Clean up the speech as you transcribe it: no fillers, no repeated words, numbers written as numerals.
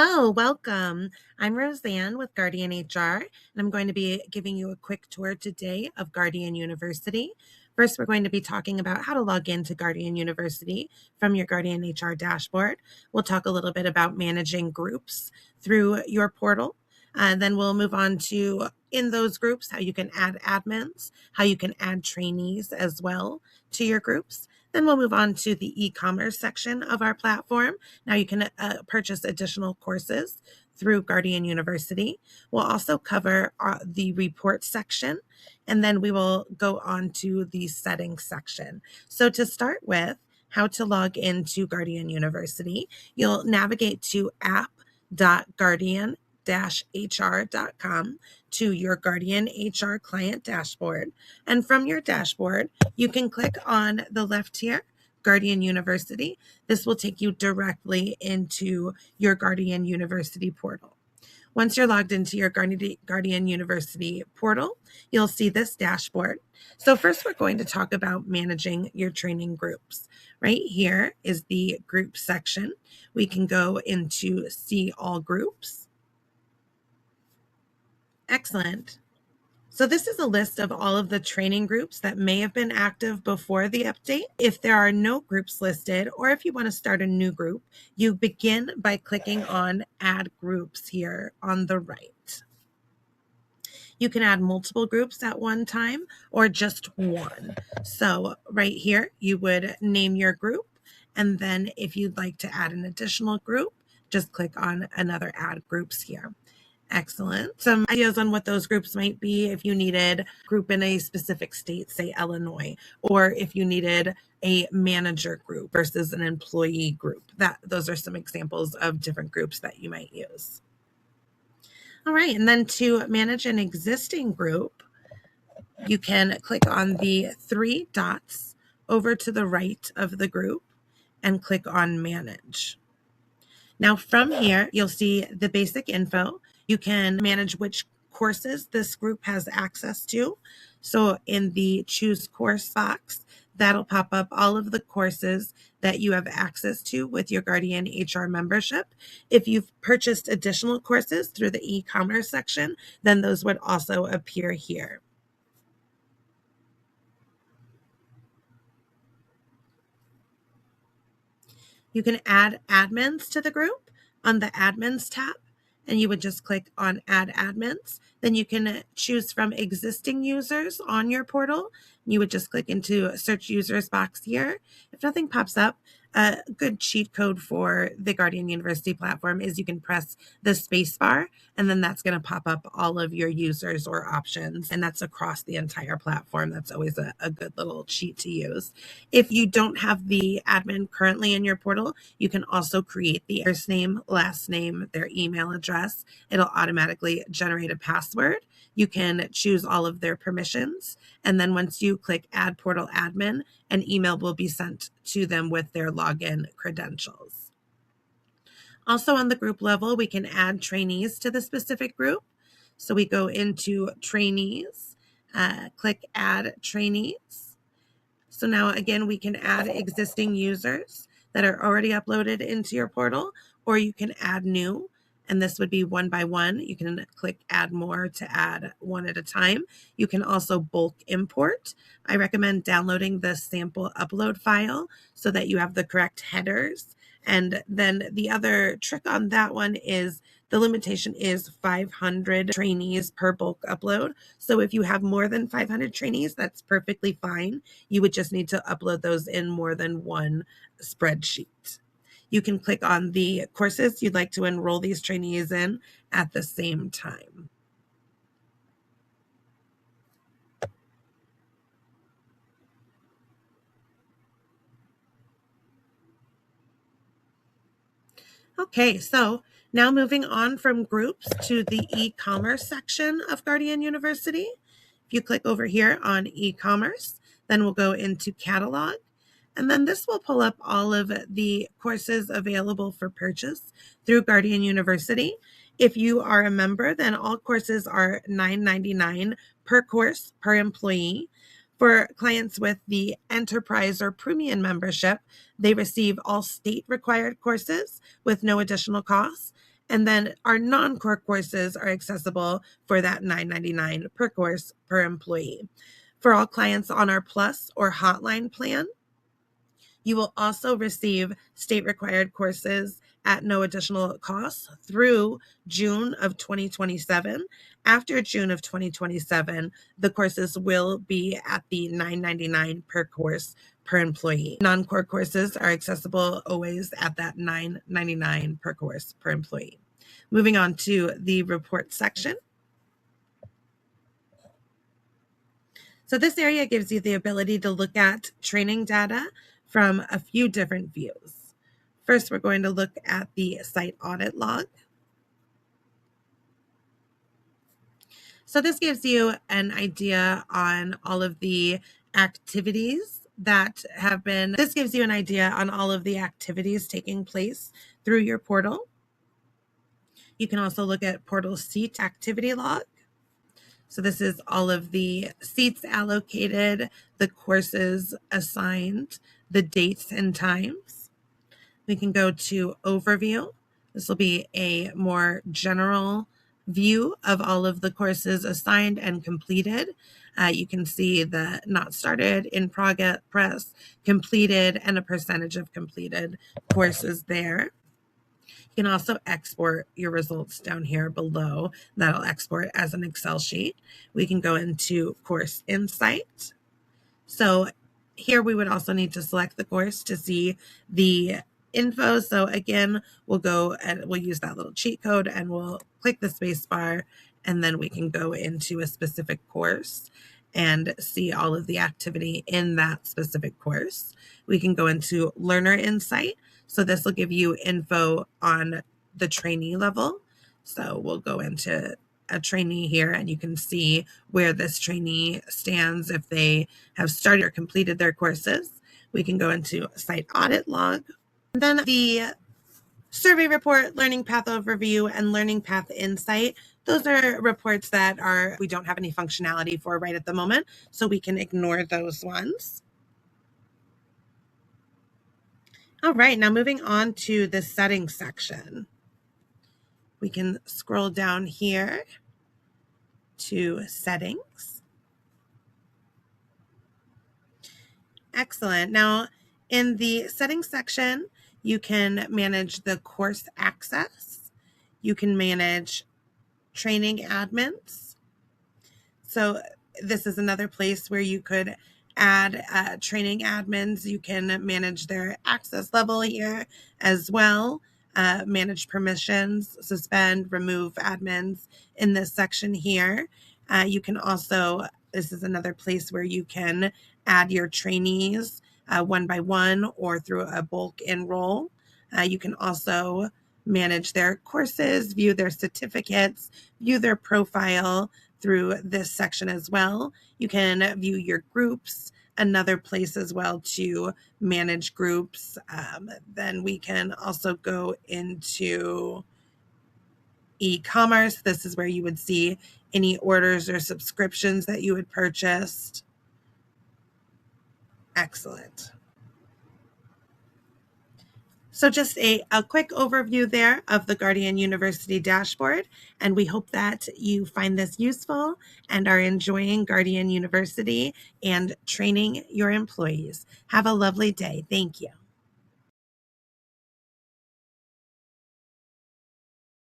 Hello, welcome. I'm Roseanne with Guardian HR, and I'm going to be giving you a quick tour today of Guardian University. First, we're going to be talking about how to log into Guardian University from your Guardian HR dashboard. We'll talk a little bit about managing groups through your portal. Then we'll move on to, in those groups, how you can add admins, how you can add trainees as well to your groups. Then we'll move on to the e-commerce section of our platform. Now you can purchase additional courses through Guardian University. We'll also cover the report section, and then we will go on to the settings section. So to start with, how to log into Guardian University, you'll navigate to app.guardian-hr.com to your Guardian HR client dashboard. And from your dashboard, you can click on the left here, Guardian University. This will take you directly into your Guardian University portal. Once you're logged into your Guardian University portal, you'll see this dashboard. So first, we're going to talk about managing your training groups. Right here is the group section. We can go into see all groups. Excellent. So this is a list of all of the training groups that may have been active before the update. If there are no groups listed, or if you want to start a new group, you begin by clicking on Add Groups here on the right. You can add multiple groups at one time or just one. So right here, you would name your group. And then if you'd like to add an additional group, just click on another Add Groups here. Excellent. Some ideas on what those groups might be if you needed a group in a specific state, say Illinois, or if you needed a manager group versus an employee group. Those are some examples of different groups that you might use. All right, and then to manage an existing group, you can click on the three dots over to the right of the group and click on Manage. Now from here, you'll see the basic info. You can manage which courses this group has access to. So in the Choose Course box, that'll pop up all of the courses that you have access to with your Guardian HR membership. If you've purchased additional courses through the e-commerce section, then those would also appear here. You can add admins to the group on the Admins tab, and you would just click on Add Admins. Then you can choose from existing users on your portal. You would just click into Search Users box here. If nothing pops up, a good cheat code for the Guardian University platform is you can press the space bar, and then that's going to pop up all of your users or options, and that's across the entire platform. That's always a good little cheat to use. If you don't have the admin currently in your portal, you can also create the first name, last name, their email address. It'll automatically generate a password. You can choose all of their permissions. And then once you click Add Portal Admin, an email will be sent to them with their login credentials. Also on the group level, we can add trainees to the specific group. So we go into Trainees, click Add Trainees. So now again, we can add existing users that are already uploaded into your portal, or you can add new. And this would be one by one. You can click Add More to add one at a time. You can also bulk import. I recommend downloading the sample upload file so that you have the correct headers. And then the other trick on that one is the limitation is 500 trainees per bulk upload. So if you have more than 500 trainees, that's perfectly fine. You would just need to upload those in more than one spreadsheet. You can click on the courses you'd like to enroll these trainees in at the same time. Okay, so now moving on from groups to the e-commerce section of Guardian University. If you click over here on e-commerce, then we'll go into catalog. And then this will pull up all of the courses available for purchase through Guardian University. If you are a member, then all courses are $9.99 per course per employee. For clients with the Enterprise or Premium membership, they receive all state-required courses with no additional costs. And then our non-core courses are accessible for that $9.99 per course per employee. For all clients on our Plus or Hotline plan, you will also receive state-required courses at no additional cost through June of 2027. After June of 2027, the courses will be at the $9.99 per course per employee. Non-core courses are accessible always at that $9.99 per course per employee. Moving on to the report section. So this area gives you the ability to look at training data from a few different views. First, we're going to look at the site audit log. So this gives you an idea on all of the activities that have been, this gives you an idea on all of the activities taking place through your portal. You can also look at portal seat activity log. So this is all of the seats allocated, the courses assigned, the dates and times. We can go to overview. This will be a more general view of all of the courses assigned and completed. You can see the not started, in progress, completed, and a percentage of completed courses there. You can also export your results down here below. That'll export as an Excel sheet. We can go into Course Insight. So here we would also need to select the course to see the info. So again, we'll go and we'll use that little cheat code and we'll click the space bar, and then we can go into a specific course and see all of the activity in that specific course. We can go into Learner Insight. So this will give you info on the trainee level. So we'll go into a trainee here, and you can see where this trainee stands if they have started or completed their courses. We can go into Site Audit Log. And then the Survey Report, Learning Path Overview, and Learning Path Insight. Those are reports that we don't have any functionality for right at the moment, so we can ignore those ones. All right, now moving on to the settings section. We can scroll down here to settings. Excellent. Now, in the settings section, you can manage the course access. You can manage training admins. So this is another place where you could add training admins. You can manage their access level here as well, manage permissions, suspend, remove admins in this section here. You can also, this is another place where you can add your trainees one by one or through a bulk enroll. You can also manage their courses, view their certificates, view their profile through this section as well. You can view your groups, another place as well to manage groups. Then we can also go into e-commerce. This is where you would see any orders or subscriptions that you had purchased. Excellent. So just a quick overview there of the Guardian University dashboard, and we hope that you find this useful and are enjoying Guardian University and training your employees. Have a lovely day. Thank you.